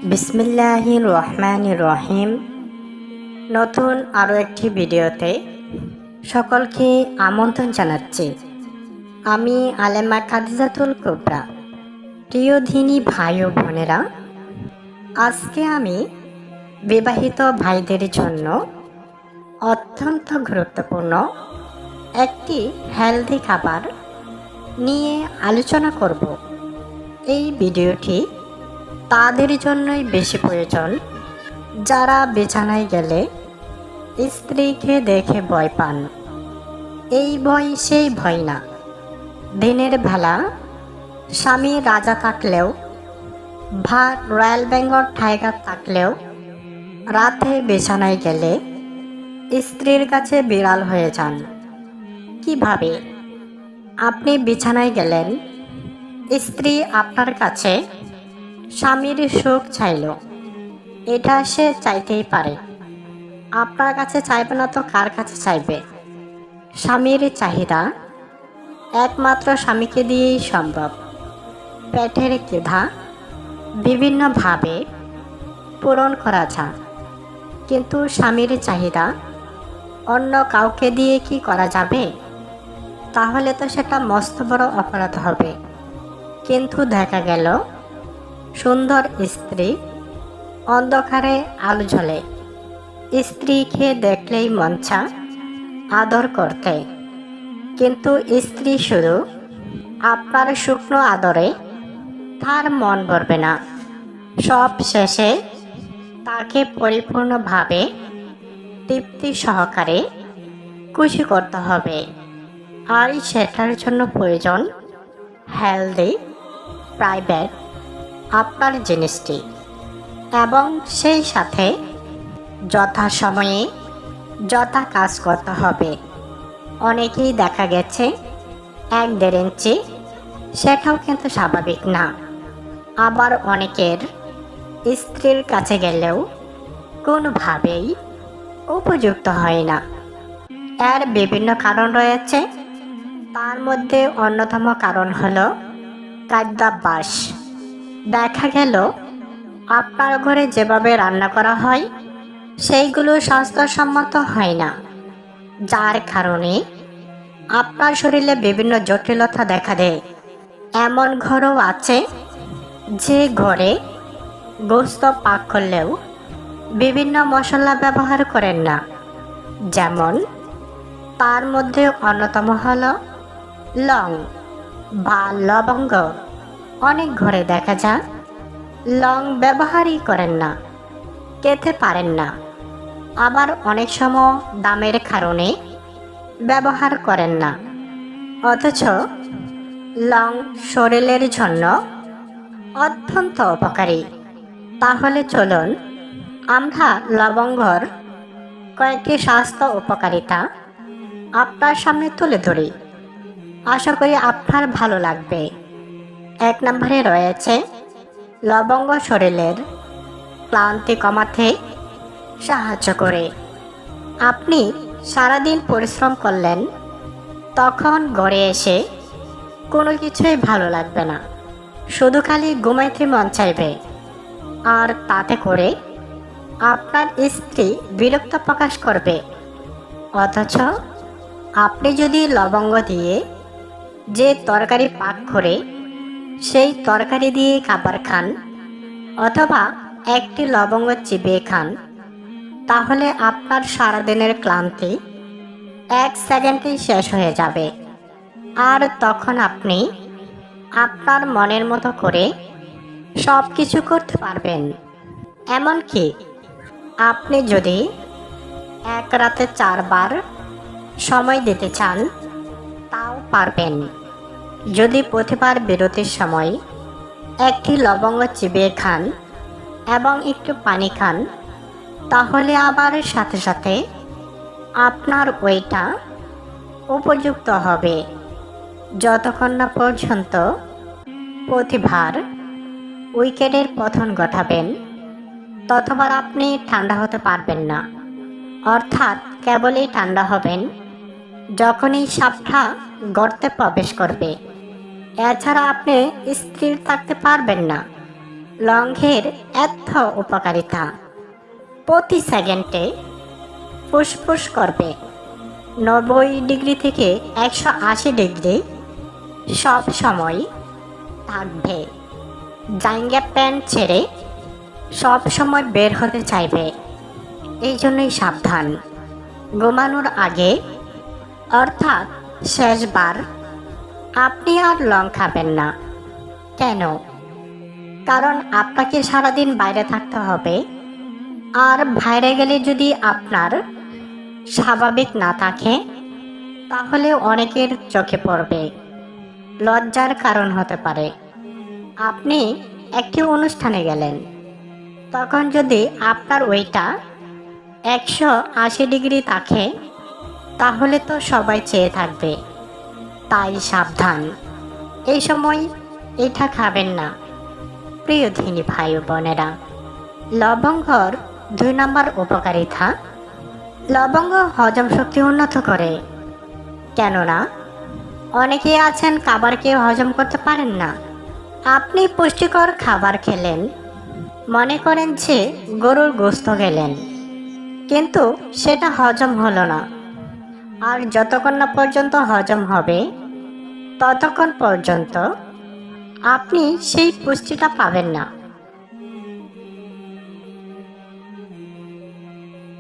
বিসমিল্লাহির রহমানির রহিম। নতুন আরও একটি ভিডিওতে সকলকে আমন্ত্রণ জানাচ্ছি। আমি আলেমা খাদিজাতুল কুবরা। প্রিয় দিনী ভাই ও বোনেরা, আজকে আমি বিবাহিত ভাইদের জন্য অত্যন্ত গুরুত্বপূর্ণ একটি হেলদি খাবার নিয়ে আলোচনা করব। এই ভিডিওটি তাদের জন্যই বেশি প্রয়োজন যারা বিছানায় গেলে স্ত্রীকে দেখে ভয় পান। এই ভয় সেই ভয় না। দিনের বেলা স্বামী রাজা থাকলেও বা রয়্যাল বেঙ্গল টাইগার থাকলেও রাতে বিছানায় গেলে স্ত্রীর কাছে বিড়াল হয়ে যান। কিভাবে? আপনি বিছানায় গেলেন, স্ত্রী আপনার কাছে স্বামীর সুখ চাইল, এটা সে চাইতেই পারে। আপনার কাছে চাইবে না তো কার কাছে চাইবে? স্বামীর চাহিদা একমাত্র স্বামীকে দিয়েই সম্ভব। পেটের ক্ষুধা বিভিন্নভাবে পূরণ করা যায়, কিন্তু স্বামীর চাহিদা অন্য কাউকে দিয়ে কি করা যাবে? তাহলে তো সেটা মস্ত বড় অপরাধ হবে। কিন্তু দেখা গেল সুন্দর স্ত্রী, অন্ধকারে আলো জ্বলে, স্ত্রীকে দেখলেই মন চায় আদর করতে। কিন্তু স্ত্রী শুধু আপনার শুকনো আদরে তার মন ভরবে না। সব শেষে তাকে পরিপূর্ণভাবে তৃপ্তি সহকারে খুশি করতে হবে। আর সেটার জন্য প্রয়োজন হেলদি, প্রাইভেট আপনার জিনিসটি, এবং সেই সাথে যথাসময়ে যথা কাজ করতে হবে। অনেকেই দেখা গেছে 1-1.5 ইঞ্চি, সেটাও কিন্তু স্বাভাবিক না। আবার অনেকের স্ত্রীর কাছে গেলেও কোনোভাবেই উপযুক্ত হয় না। এর বিভিন্ন কারণ রয়েছে। তার মধ্যে অন্যতম কারণ হলো খাদ্যাভ্যাস। দেখা গেল আপনার ঘরে যেভাবে রান্না করা হয় সেইগুলো স্বাস্থ্যসম্মত হয় না, যার কারণে আপনার শরীরে বিভিন্ন জটিলতা দেখা দেয়। এমন ঘরও আছে যে ঘরে গোশত পাক করলেও বিভিন্ন মশলা ব্যবহার করেন না। যেমন তার মধ্যে অন্যতম হলো লং বা লবঙ্গ। অনেক ঘরে দেখা যায় লং ব্যবহারই করেন না, খেতে পারেন না। আবার অনেক সময় দামের কারণে ব্যবহার করেন না, অথচ লং শরীরের জন্য অত্যন্ত উপকারী। তাহলে চলুন আমরা লবঙ্গর কয়েকটি স্বাস্থ্য উপকারিতা আপনার সামনে তুলে ধরি। আশা করি আপনার ভালো লাগবে। 1 নম্বরে রয়েছে লবঙ্গ শরীরের ক্লান্তি কমাতে সাহায্য করে। আপনি সারাদিন পরিশ্রম করলেন, তখন ঘরে এসে কোনো কিছুই ভালো লাগবে না, শুধু খালি ঘুমাইতে মন চাইবে। আর তাতে করে আপনার স্ত্রী বিরক্ত প্রকাশ করবে। অথচ আপনি যদি লবঙ্গ দিয়ে যে তরকারি পাক করে সেই তরকারি দিয়ে খাবার খান, অথবা একটি লবঙ্গ চিবিয়ে খান, তাহলে আপনার সারাদিনের ক্লান্তি 1 সেকেন্ডেই শেষ হয়ে যাবে। আর তখন আপনি আপনার মনের মতো করে সব কিছু করতে পারবেন। এমনকি আপনি যদি এক রাতে 4 বার সময় দিতে চান তাও পারবেন। যদি প্রতিবার বিরতির সময় একটি লবঙ্গ চিবিয়ে খান এবং একটু পানি খান, তাহলে আবার সাথে সাথে আপনার ওইটা উপযুক্ত হবে। যতক্ষণ না পর্যন্ত প্রতিবার উইকেটের পতন ঘটাবেন, ততবার আপনি ঠান্ডা হতে পারবেন না। অর্থাৎ কেবলই ঠান্ডা হবেন যখনই সাপটা গর্তে প্রবেশ করবে। এছাড়া আপনি স্থির থাকতে পারবেন না। লংঘের এত উপকারিতা। প্রতি সেকেন্ডে ফুসফুস করবে 90 ডিগ্রি থেকে 180 ডিগ্রি সব সময় থাকবে। জাঙ্গা প্যান্ট ছেড়ে সব সময় বের হতে চাইবে। এই জন্যই সাবধান, ঘুমানোর আগে অর্থাৎ শেষবার আপনি আর লং খাবেন না। কেন? কারণ আপনাকে সারাদিন বাইরে থাকতে হবে, আর বাইরে গেলে যদি আপনার স্বাভাবিক না থাকে তাহলে অনেকের চোখে পড়বে, লজ্জার কারণ হতে পারে। আপনি একটি অনুষ্ঠানে গেলেন, তখন যদি আপনার ওইটা 180 ডিগ্রি থাকে তাহলে তো সবাই চেয়ে থাকবে। তাই সাবধান, এই সময় এটা খাবেন না। প্রিয় ধিনী ভাই ও বোনেরা, লবঙ্গর 2 নম্বর উপকারিতা। লবঙ্গ হজম শক্তি উন্নত করে। কেননা অনেকে আছেন খাবারকে হজম করতে পারেন না। আপনি পুষ্টিকর খাবার খেলেন, মনে করেন যে গরুর গোশত খেলেন, কিন্তু সেটা হজম হলো না। আর যতক্ষণ না পর্যন্ত হজম হবে ততক্ষণ পর্যন্ত আপনি সেই পুষ্টিটা পাবেন না।